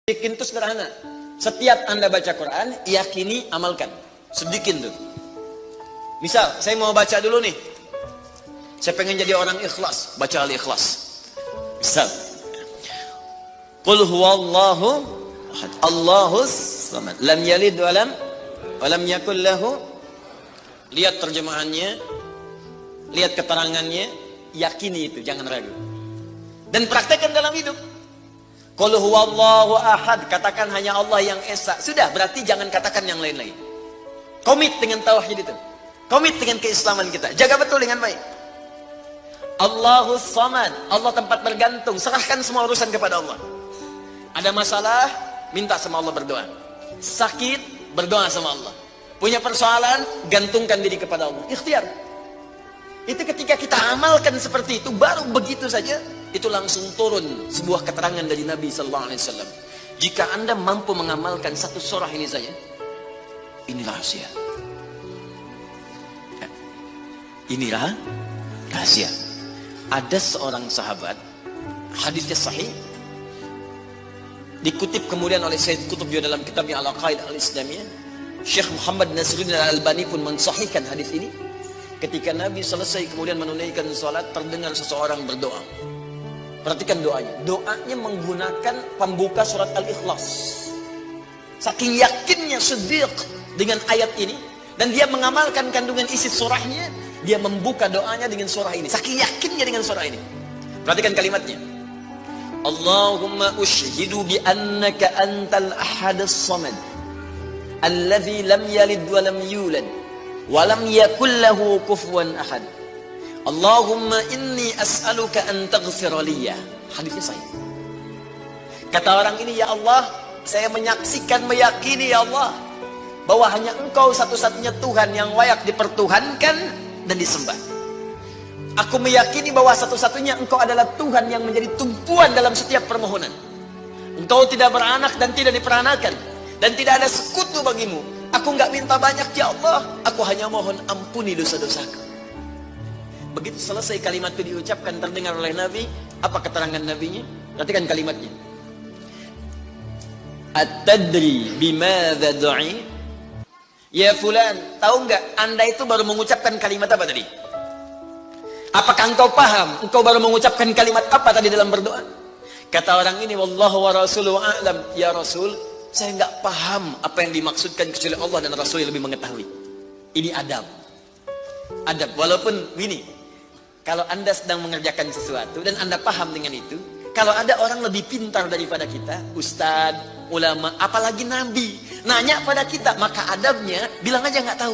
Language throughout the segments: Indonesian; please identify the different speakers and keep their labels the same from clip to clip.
Speaker 1: Bikin itu sederhana. Setiap Anda baca Quran, yakini, amalkan. Sedikit tuh. Misal, saya mau baca dulu nih. Saya pengen jadi orang ikhlas, baca Al-Ikhlas. Misal. Qul huwallahu ahad, Allahus samad, lam yalid wa lam yakul lahu. Lihat terjemahannya, lihat keterangannya, yakini itu, jangan ragu. Dan praktekkan dalam hidup. Qul huwallahu ahad, katakan hanya Allah yang esa. Sudah, berarti jangan katakan yang lain-lain. Komit dengan tauhid itu. Komit dengan keislaman kita. Jaga betul dengan baik. Allahus samad, Allah tempat bergantung. Serahkan semua urusan kepada Allah. Ada masalah, minta sama Allah, berdoa. Sakit, berdoa sama Allah. Punya persoalan, gantungkan diri kepada Allah. Ikhtiar. Itu ketika kita amalkan seperti itu, baru begitu saja itu langsung turun sebuah keterangan dari Nabi sallallahu alaihi wasallam. Jika Anda mampu mengamalkan satu surah ini saja, ini rahasia. Ini rahasia. Ada seorang sahabat, hadisnya sahih, dikutip kemudian oleh Sayyid Qutb dalam kitabnya Al-Aqaid Al-Islamiyah. Syekh Muhammad Nasruddin Al-Albani pun mensahihkan hadis ini. Ketika Nabi selesai kemudian menunaikan salat, terdengar seseorang berdoa. Perhatikan doanya. Doanya menggunakan pembuka surat Al-Ikhlas. Saking yakinnya Siddiq dengan ayat ini, dan dia mengamalkan kandungan isi surahnya, dia membuka doanya dengan surah ini. Saking yakinnya dengan surah ini. Perhatikan kalimatnya. Allahumma ushhidu bi annaka antal ahadus samad, alladzi lam yalid wa lam yulad wa lam yakul lahu kufuwan ahad. Allahumma inni as'aluka an taghfira liya. Hadisnya sahih. Kata orang ini, ya Allah, saya menyaksikan, meyakini ya Allah, bahwa hanya Engkau satu-satunya Tuhan yang layak dipertuhankan dan disembah. Aku meyakini bahwa satu-satunya Engkau adalah Tuhan yang menjadi tumpuan dalam setiap permohonan. Engkau tidak beranak dan tidak diperanakan, dan tidak ada sekutu bagimu. Aku enggak minta banyak ya Allah, aku hanya mohon ampuni dosa-dosaku. Begitu selesai kalimat itu diucapkan, terdengar oleh Nabi. Apa keterangan Nabinya? Perhatikan kalimatnya. At-tadri bimadza du'i? Ya fulan, tahu enggak Anda itu baru mengucapkan kalimat apa tadi? Apakah engkau paham? Engkau baru mengucapkan kalimat apa tadi dalam berdoa? Kata orang ini, wallahu wa rasuluhu a'lam. Ya Rasul, saya enggak paham apa yang dimaksudkan kecuali Allah dan Rasul yang lebih mengetahui. Ini adab. Adab, walaupun ini, kalau Anda sedang mengerjakan sesuatu dan Anda paham dengan itu, kalau ada orang lebih pintar daripada kita, ustadz, ulama, apalagi nabi, nanya pada kita, maka adabnya bilang aja nggak tahu.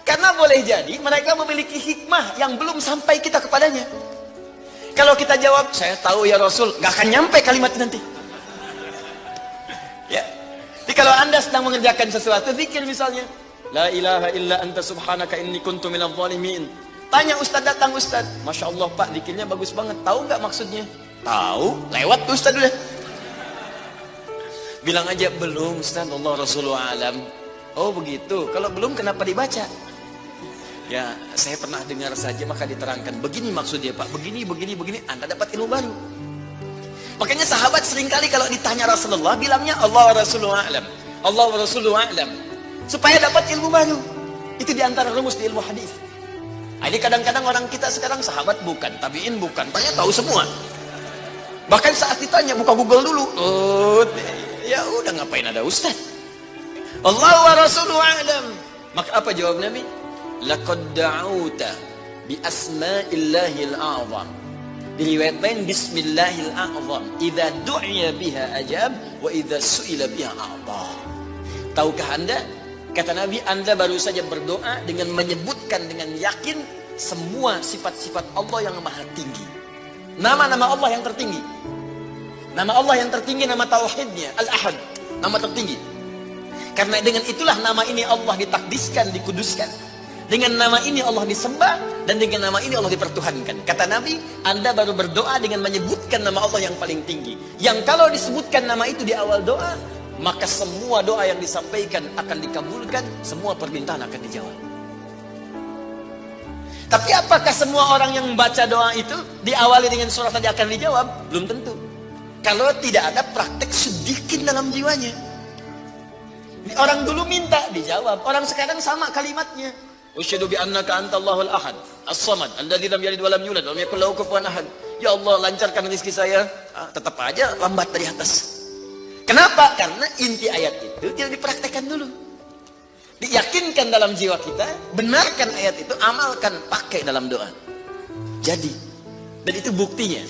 Speaker 1: Karena boleh jadi mereka memiliki hikmah yang belum sampai kita kepadanya. Kalau kita jawab, saya tahu ya Rasul, nggak akan nyampe kalimat nanti. Ya. Jadi kalau Anda sedang mengerjakan sesuatu, zikir misalnya, la ilaha illa anta subhanaka inni kuntu minadh dhalimin. Tanya ustaz, datang ustaz. Masya Allah Pak, zikirnya bagus banget. Tahu nggak maksudnya? Tahu, lewat tuh ustaz udah. Bilang aja, belum ustaz, Allah Rasulullah alam. Oh begitu, kalau belum kenapa dibaca? Ya, saya pernah dengar saja maka diterangkan. Begini maksudnya Pak, begini, Anda dapat ilmu baru. Makanya sahabat seringkali kalau ditanya Rasulullah, bilangnya Allah Rasulullah alam. Allah Rasulullah alam. Supaya dapat ilmu baru. Itu diantara rumus di ilmu hadis. Ini kadang-kadang orang kita sekarang sahabat bukan, tabiin bukan, tanya tahu semua. Bahkan saat ditanya buka Google dulu. Ya udah, ngapain ada ustaz? Allah wa rasuluhu a'lam. Maka apa jawab Nabi? Laqad da'uta bi asma'illahil a'zam. Diriwayat lain bismillahil a'zam. Idza du'iya biha ajab wa idza su'ila biha a'ta. Tahukah Anda? Kata Nabi, Anda baru saja berdoa dengan menyebutkan dengan yakin semua sifat-sifat Allah yang maha tinggi. Nama-nama Allah yang tertinggi. Nama Allah yang tertinggi, nama tauhidnya, Al-Ahad. Nama tertinggi. Karena dengan itulah nama ini Allah ditakdiskan, dikuduskan. Dengan nama ini Allah disembah, dan dengan nama ini Allah dipertuhankan. Kata Nabi, Anda baru berdoa dengan menyebutkan nama Allah yang paling tinggi. Yang kalau disebutkan nama itu di awal doa, maka semua doa yang disampaikan akan dikabulkan, semua permintaan akan dijawab. Tapi apakah semua orang yang membaca doa itu diawali dengan surat tadi akan dijawab? Belum tentu. Kalau tidak ada praktek sedikit dalam jiwanya. Orang dulu minta dijawab, orang sekarang sama kalimatnya. Usyhadu bi annaka antallahul ahad, as-samad, alladzi lam yalid wa lam yulad wa lam yakul lahu kufuwan ahad. Ya Allah, lancarkan rezeki saya. Tetap aja lambat dari atas. Kenapa? Karena inti ayat itu tidak dipraktekkan dulu. Diyakinkan dalam jiwa kita, benarkan ayat itu, amalkan, pakai dalam doa. Jadi, dan itu buktinya.